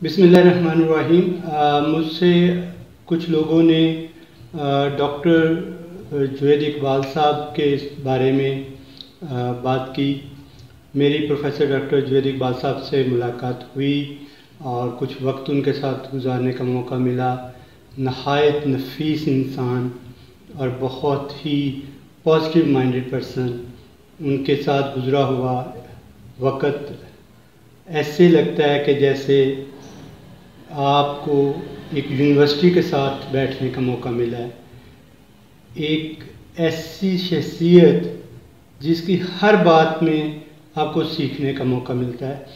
बिस्मिल्लाहिर्रहमानिर्रहीम। मुझसे कुछ लोगों ने डॉक्टर जुनैद इकबाल साहब के बारे में बात की। मेरी प्रोफेसर डॉक्टर जुनैद इकबाल साहब से मुलाकात हुई और कुछ वक्त उनके साथ गुजारने का मौका मिला। नहायत नफीस इंसान और बहुत ही पॉजिटिव माइंडेड पर्सन। उनके साथ गुज़रा हुआ वक्त ऐसे लगता है कि जैसे आपको एक यूनिवर्सिटी के साथ बैठने का मौका मिला है। एक ऐसी शख्सियत जिसकी हर बात में आपको सीखने का मौका मिलता है।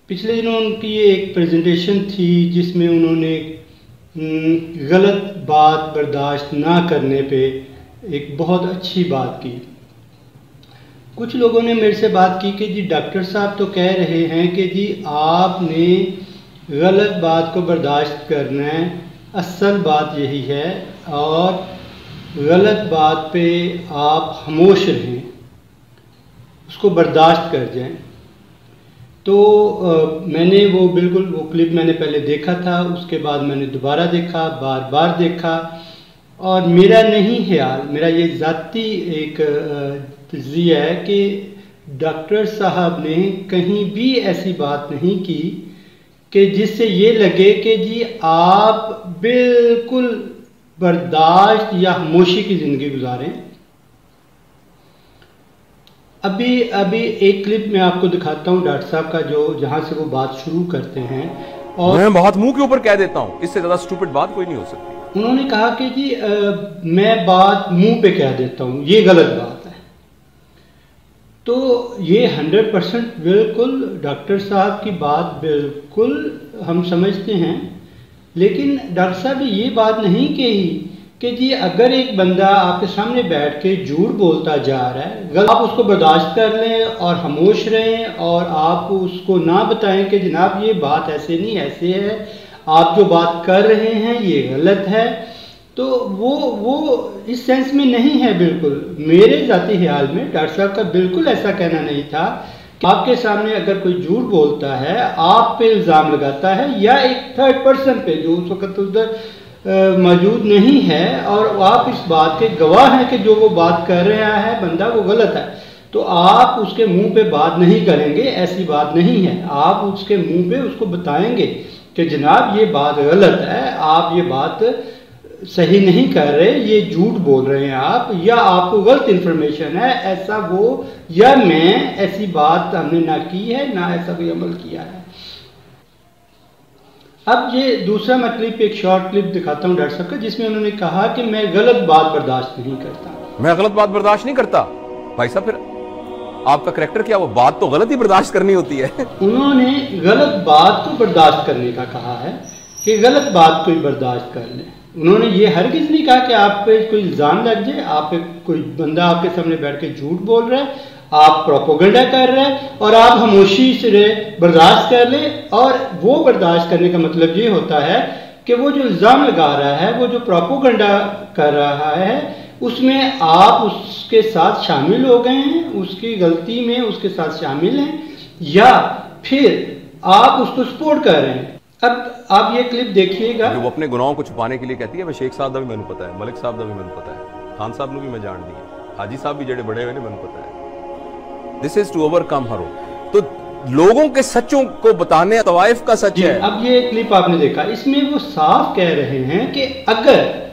पिछले दिनों उनकी एक प्रेजेंटेशन थी जिसमें उन्होंने गलत बात बर्दाश्त ना करने पे एक बहुत अच्छी बात की। कुछ लोगों ने मेरे से बात की कि जी डॉक्टर साहब तो कह रहे हैं कि जी आपने गलत बात को बर्दाश्त करना है, असल बात यही है और गलत बात पे आप खामोश रहें, उसको बर्दाश्त कर जाएं। तो मैंने वो क्लिप मैंने पहले देखा था, उसके बाद मैंने दोबारा देखा, बार बार देखा और मेरा नहीं ख्याल, मेरा ये ज़ाती एक तज्ज़िया है कि डॉक्टर साहब ने कहीं भी ऐसी बात नहीं की कि जिससे ये लगे कि जी आप बिल्कुल बर्दाश्त या खामोशी की ज़िंदगी गुजारें। अभी एक क्लिप मैं आपको दिखाता हूँ डॉक्टर साहब का, जो जहाँ से वो बात शुरू करते हैं। और मैं बहुत मुंह के ऊपर कह देता हूँ, इससे ज़्यादा स्टूपिड बात कोई नहीं हो सकती। उन्होंने कहा कि जी मैं बात मुंह पे कह देता हूँ, ये गलत बात है। तो ये 100% बिल्कुल डॉक्टर साहब की बात बिल्कुल हम समझते हैं, लेकिन डॉक्टर साहब ने ये बात नहीं कही कि जी अगर एक बंदा आपके सामने बैठ के झूठ बोलता जा रहा है, आप उसको बर्दाश्त कर लें और खामोश रहें और आप उसको ना बताएं कि जनाब ये बात ऐसे नहीं ऐसे है, आप जो बात कर रहे हैं ये गलत है। तो वो इस सेंस में नहीं है। बिल्कुल मेरे ज़ाती ख्याल में डॉक्टर साहब का बिल्कुल ऐसा कहना नहीं था कि आपके सामने अगर कोई झूठ बोलता है, आप पे इल्ज़ाम लगाता है या एक थर्ड पर्सन पे जो उस वक्त उधर मौजूद नहीं है और आप इस बात के गवाह हैं कि जो वो बात कर रहा है बंदा वो गलत है, तो आप उसके मुंह पे बात नहीं करेंगे, ऐसी बात नहीं है। आप उसके मुंह पे उसको बताएंगे कि जनाब ये बात गलत है, आप ये बात सही नहीं कर रहे, ये झूठ बोल रहे हैं आप, या आपको गलत इन्फॉर्मेशन है, ऐसा वो या मैं ऐसी बात हमने ना की है, ना ऐसा कोई अमल किया है। अब ये दूसरा मैं क्लिप, एक शॉर्ट क्लिप दिखाता हूँ डॉक्टर साहब का, जिसमें उन्होंने कहा कि मैं गलत बात बर्दाश्त नहीं करता। मैं गलत बात बर्दाश्त नहीं करता? भाई साहब फिर आपका करैक्टर क्या? वो बात तो गलत ही बर्दाश्त करनी होती है। उन्होंने गलत बात को बर्दाश्त करने का कहा है कि गलत बात को ही बर्दाश्त कर लें। उन्होंने ये हरगिज़ नहीं कहा कि आप पे कोई इल्ज़ाम लग जाए, आप पे कोई बंदा आपके सामने बैठ के झूठ बोल रहा है, आप प्रोपोगंडा कर रहे हैं और आप खामोशी से बर्दाश्त कर लें। और वो बर्दाश्त करने का मतलब ये होता है कि वो जो इल्ज़ाम लगा रहा है, वो जो प्रोपोगंडा कर रहा है, उसमें आप उसके साथ शामिल हो गए हैं, उसकी गलती में उसके साथ शामिल हैं, या फिर आप उसको सपोर्ट कर रहे हैं। अब आप ये क्लिप देखिएगा। जो वो अपने गुनाहों को छुपाने के लिए कहती है, मैं शेख साहब का भी मैंने पता है, मलिक साहब का भी मैंने पता है, खान साहब ने भी मैं जान दी है, हाजी साहब भी जड़े बड़े हुए मैंने पता है। दिस इज टू ओवरकम हर। तो लोगों के सच्चों को बताने तवाइफ का सच है। अब ये क्लिप आपने देखा, इसमें वो साफ कह रहे हैं कि अगर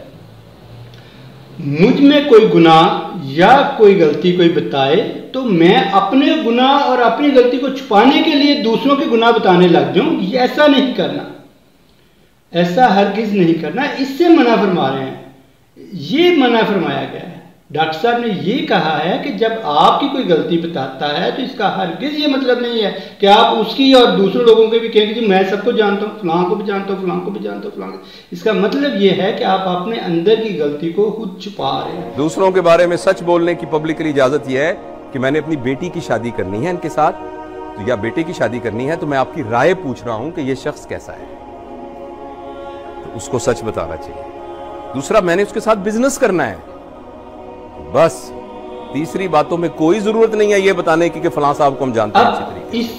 मुझ में कोई गुनाह या कोई गलती कोई बताए तो मैं अपने गुनाह और अपनी गलती को छुपाने के लिए दूसरों के गुनाह बताने लग जाऊं। ये ऐसा नहीं करना, ऐसा हरगिज नहीं करना, इससे मना फरमा रहे हैं। ये मना फरमाया गया है। डॉक्टर साहब ने ये कहा है कि जब आपकी कोई गलती बताता है तो इसका हरगिज ये मतलब नहीं है कि आप उसकी और दूसरे लोगों के भी कहेंगे कि मैं सबको जानता हूँ, फलां को भी जानता हूँ, फलां को भी जानता हूँ, फलां को। इसका मतलब ये है कि आप अपने अंदर की गलती को खुद छुपा रहे हैं। दूसरों के बारे में सच बोलने की पब्लिकली इजाजत यह है कि मैंने अपनी बेटी की शादी करनी है इनके साथ, तो या बेटे की शादी करनी है, तो मैं आपकी राय पूछ रहा हूं कि ये शख्स कैसा है, तो उसको सच बताना चाहिए। दूसरा, मैंने उसके साथ बिजनेस करना है, बस। तीसरी बातों में कोई जरूरत नहीं है ये बताने की कि फलां साहब को हम जानते हैं अच्छी तरीके। इस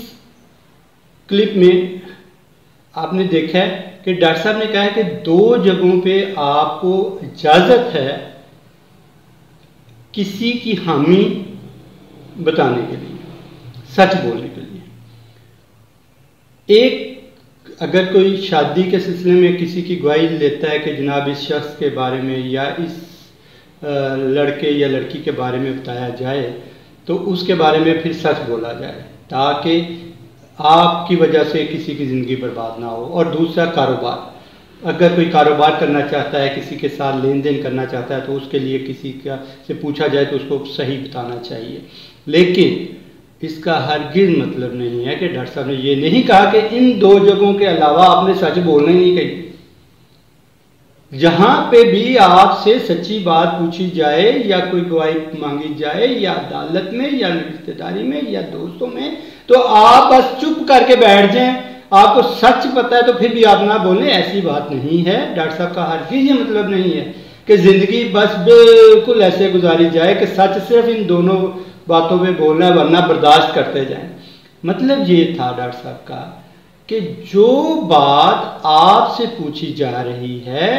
क्लिप में आपने देखा है कि डॉक्टर साहब ने कहा है कि 2 जगहों पे आपको इजाज़त है किसी की हामी बताने के लिए, सच बोलने के लिए। एक, अगर कोई शादी के सिलसिले में किसी की गवाही लेता है कि जनाब इस शख्स के बारे में या इस लड़के या लड़की के बारे में बताया जाए, तो उसके बारे में फिर सच बोला जाए ताकि आपकी वजह से किसी की ज़िंदगी बर्बाद ना हो। और दूसरा, कारोबार, अगर कोई कारोबार करना चाहता है, किसी के साथ लेन देन करना चाहता है, तो उसके लिए किसी का से पूछा जाए तो उसको सही बताना चाहिए। लेकिन इसका हरगिज़ मतलब नहीं है कि डॉक्टर साहब ने ये नहीं कहा कि इन 2 जगहों के अलावा आपने सच बोलना ही नहीं कही। जहां पे भी आपसे सच्ची बात पूछी जाए या कोई गवाही मांगी जाए, या अदालत में या रिश्तेदारी में या दोस्तों में, तो आप बस चुप करके बैठ जाएं। आपको सच पता है तो फिर भी आप ना बोलें, ऐसी बात नहीं है। डॉक्टर साहब का हरगिज़ ये मतलब नहीं है कि ज़िंदगी बस बिल्कुल ऐसे गुजारी जाए कि सच सिर्फ इन दोनों बातों पे बोलना है, वरना बर्दाश्त करते जाएं। मतलब ये था डॉक्टर साहब का कि जो बात आपसे पूछी जा रही है,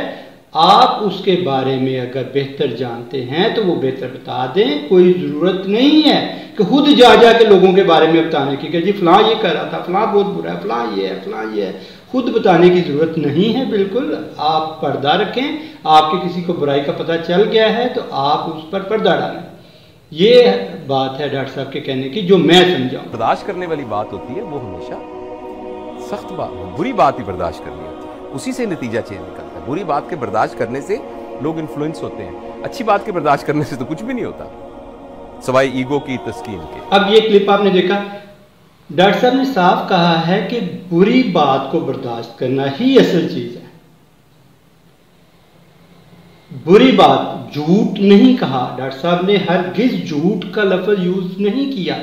आप उसके बारे में अगर बेहतर जानते हैं तो वो बेहतर बता दें। कोई ज़रूरत नहीं है कि खुद जा के लोगों के बारे में बताने की कि जी फ़लाँ ये कर रहा था, फ़लाँ बहुत बुरा है, फ़लाँ ये है, फ़लाँ ये है। खुद बताने की ज़रूरत नहीं है। बिल्कुल आप पर्दा रखें। आपके किसी को बुराई का पता चल गया है तो आप उस पर पर्दा डालें। ये बात है डॉक्टर साहब के कहने की, जो मैं समझाऊँ। बर्दाश्त करने वाली बात होती है वो हमेशा सख्त बात, बुरी बात ही बर्दाश्त करनी होती है, उसी से नतीजा चेंज निकलता है। बुरी बात के बर्दाश्त करने से लोग इन्फ्लुएंस होते हैं, अच्छी बात के बर्दाश्त करने से तो कुछ भी नहीं होता, सवाई ईगो की तस्कीन के। अब ये क्लिप आपने देखा, डॉक्टर साहब ने साफ कहा है कि बुरी बात को बर्दाश्त करना ही असल चीज है। बुरी बात, झूठ नहीं कहा डॉक्टर साहब ने, हरगिज झूठ का लफ्ज यूज नहीं किया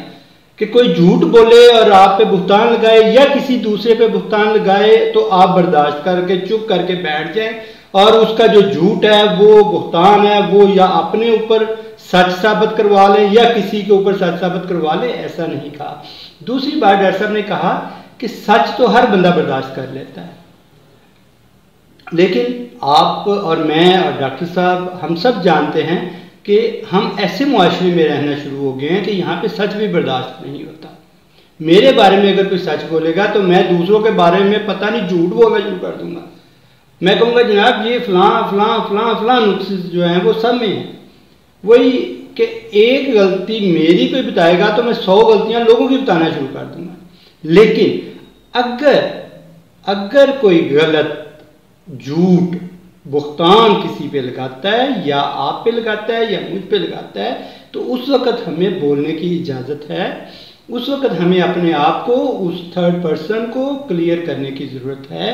कि कोई झूठ बोले और आप पे बुहतान लगाए या किसी दूसरे पे बुहतान लगाए तो आप बर्दाश्त करके चुप करके बैठ जाएं और उसका जो झूठ है वो बुहतान है वो या अपने ऊपर सच साबित करवा लें या किसी के ऊपर सच साबित करवा लें, ऐसा नहीं कहा। दूसरी बात डॉक्टर साहब ने कहा कि सच तो हर बंदा बर्दाश्त कर लेता है, लेकिन आप और मैं और डॉक्टर साहब हम सब जानते हैं कि हम ऐसे मुआशरे में रहना शुरू हो गए हैं कि यहाँ पे सच भी बर्दाश्त नहीं होता। मेरे बारे में अगर कोई सच बोलेगा तो मैं दूसरों के बारे में पता नहीं झूठ बोलना शुरू कर दूंगा। मैं कहूँगा जनाब ये फलां फलां फलां फलां नुक्स जो हैं वो सब में हैं। वही कि एक गलती मेरी कोई बताएगा तो मैं 100 गलतियाँ लोगों की बताना शुरू कर दूंगा। लेकिन अगर कोई गलत झूठ बुख्तान किसी पे लगाता है या आप पे लगाता है या मुझ पे लगाता है तो उस वक़्त हमें बोलने की इजाज़त है। उस वक़्त हमें अपने आप को उस थर्ड पर्सन को क्लियर करने की ज़रूरत है।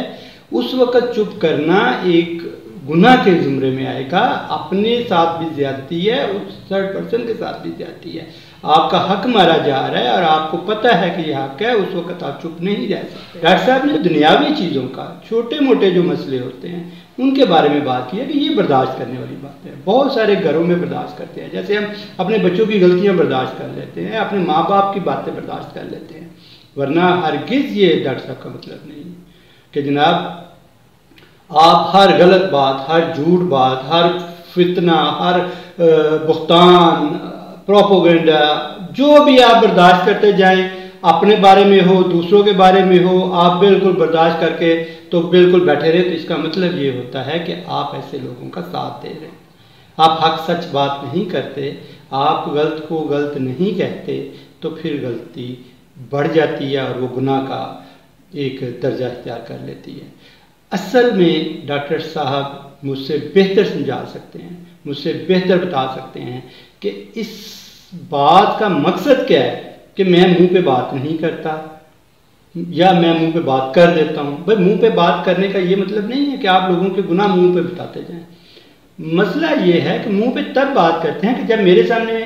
उस वक़्त चुप करना एक गुनाह के ज़ुमरे में आएगा। अपने साथ भी ज़्यादती है, उस थर्ड पर्सन के साथ भी ज़्यादती है। आपका हक मारा जा रहा है और आपको पता है कि यह हक है, उस वक़्त आप चुप नहीं रह सकते। डॉक्टर साहब ने दुनियावी चीज़ों का, छोटे मोटे जो मसले होते हैं उनके बारे में बात की है कि ये बर्दाश्त करने वाली बात है। बहुत सारे घरों में बर्दाश्त करते हैं, जैसे हम अपने बच्चों की गलतियाँ बर्दाश्त कर लेते हैं, अपने माँ बाप की बातें बर्दाश्त कर लेते हैं, वरना हरगिज़ ये डॉक्टर साहब का मतलब नहीं कि जनाब आप हर गलत बात, हर झूठ बात, हर फितना, हर बुख्तान, प्रोपोगेंडा जो भी आप बर्दाश्त करते जाएं, अपने बारे में हो, दूसरों के बारे में हो, आप बिल्कुल बर्दाश्त करके तो बिल्कुल बैठे रहे। तो इसका मतलब ये होता है कि आप ऐसे लोगों का साथ दे रहे हैं। आप हक सच बात नहीं करते, आप गलत को गलत नहीं कहते, तो फिर गलती बढ़ जाती है और वो गुनाह का एक दर्जा इख्तियार कर लेती है। असल में डॉक्टर साहब मुझसे बेहतर समझा सकते हैं, मुझसे बेहतर बता सकते हैं कि इस बात का मकसद क्या है कि मैं मुंह पे बात नहीं करता या मैं मुंह पे बात कर देता हूँ। भाई मुंह पे बात करने का ये मतलब नहीं है कि आप लोगों के गुनाह मुंह पे बताते जाएं। मसला ये है कि मुंह पे तब बात करते हैं कि जब मेरे सामने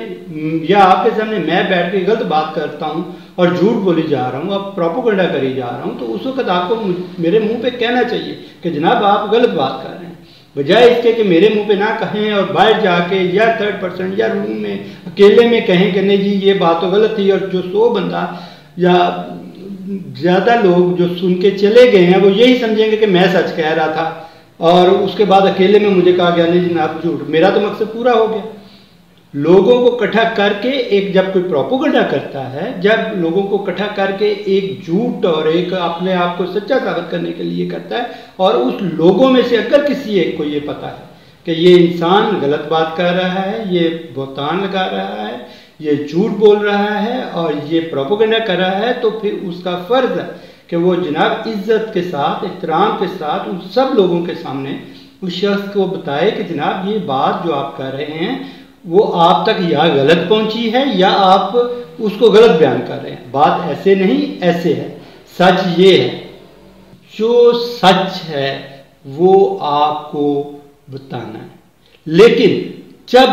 या आपके सामने मैं बैठ के गलत बात करता हूँ और झूठ बोली जा रहा हूँ, अब प्रोपोगेंडा करी जा रहा हूँ, तो उस वक्त आपको मेरे मुंह पे कहना चाहिए कि जनाब आप गलत बात कर रहे हैं, बजाय इसके कि मेरे मुंह पे ना कहें और बाहर जाके या थर्ड पर्सन या रूम में अकेले में कहें कि नहीं जी ये बात तो गलत थी और जो 100 बंदा या ज़्यादा लोग जो सुन के चले गए हैं वो यही समझेंगे कि मैं सच कह रहा था और उसके बाद अकेले में मुझे कहा गया नहीं जनाब झूठ। मेरा तो मकसद पूरा हो गया। लोगों को इकट्ठा करके एक, जब कोई प्रोपोगंडा करता है, जब लोगों को इकट्ठा करके एक झूठ और एक अपने आप को सच्चा साबित करने के लिए करता है, और उस लोगों में से अगर किसी एक को ये पता है कि ये इंसान गलत बात कर रहा है, ये बहतान लगा रहा है, ये झूठ बोल रहा है और ये प्रोपोगंडा कर रहा है, तो फिर उसका फ़र्ज़ है कि वो जनाब इज़्ज़त के साथ, एहतराम के साथ उन सब लोगों के सामने उस शख्स को बताए कि जनाब ये बात जो आप कर रहे हैं वो आप तक या गलत पहुंची है या आप उसको गलत बयान कर रहे हैं। बात ऐसे नहीं, ऐसे है। सच ये है, जो सच है वो आपको बताना है। लेकिन जब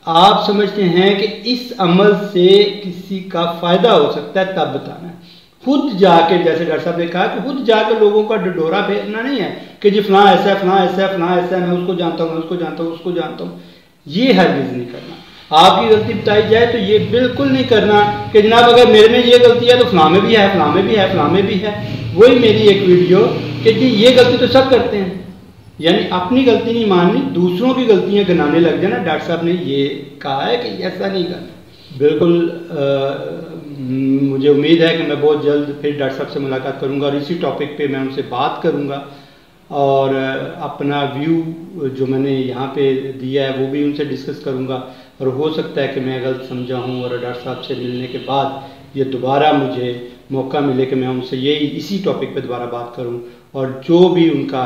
आप समझते हैं कि इस अमल से किसी का फ़ायदा हो सकता है, तब बताना है। खुद जाके, जैसे डॉक्टर साहब ने कहा कि खुद जाके लोगों का ढिढोरा फेरना नहीं है कि जी फलां ऐसा है, फलां ऐसा है, फलां ऐसा है, मैं उसको जानता हूँ, मैं उसको जानता हूँ, उसको जानता हूँ। ये हरगिज़ नहीं करना। आपकी गलती बताई जाए तो ये बिल्कुल नहीं करना कि जनाब अगर मेरे में ये गलती है तो फलां में भी है, फलां में भी है, फलां में भी है। वही मेरी एक वीडियो कि जी ये गलती तो सब करते हैं, यानी अपनी गलती नहीं माननी, दूसरों की गलतियां गिनाने लग जाना। डॉक्टर साहब ने ये कहा है कि ऐसा नहीं करना। बिल्कुल मुझे उम्मीद है कि मैं बहुत जल्द फिर डॉक्टर साहब से मुलाकात करूंगा और इसी टॉपिक पे मैं उनसे बात करूंगा और अपना व्यू जो मैंने यहाँ पे दिया है वो भी उनसे डिस्कस करूंगा। और हो सकता है कि मैं गलत समझा हूँ और डॉक्टर साहब से मिलने के बाद ये दोबारा मुझे मौका मिले कि मैं उनसे यही इसी टॉपिक पे दोबारा बात करूँ और जो भी उनका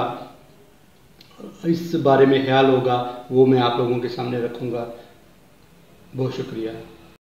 इस बारे में ख्याल होगा वो मैं आप लोगों के सामने रखूँगा। बहुत शुक्रिया।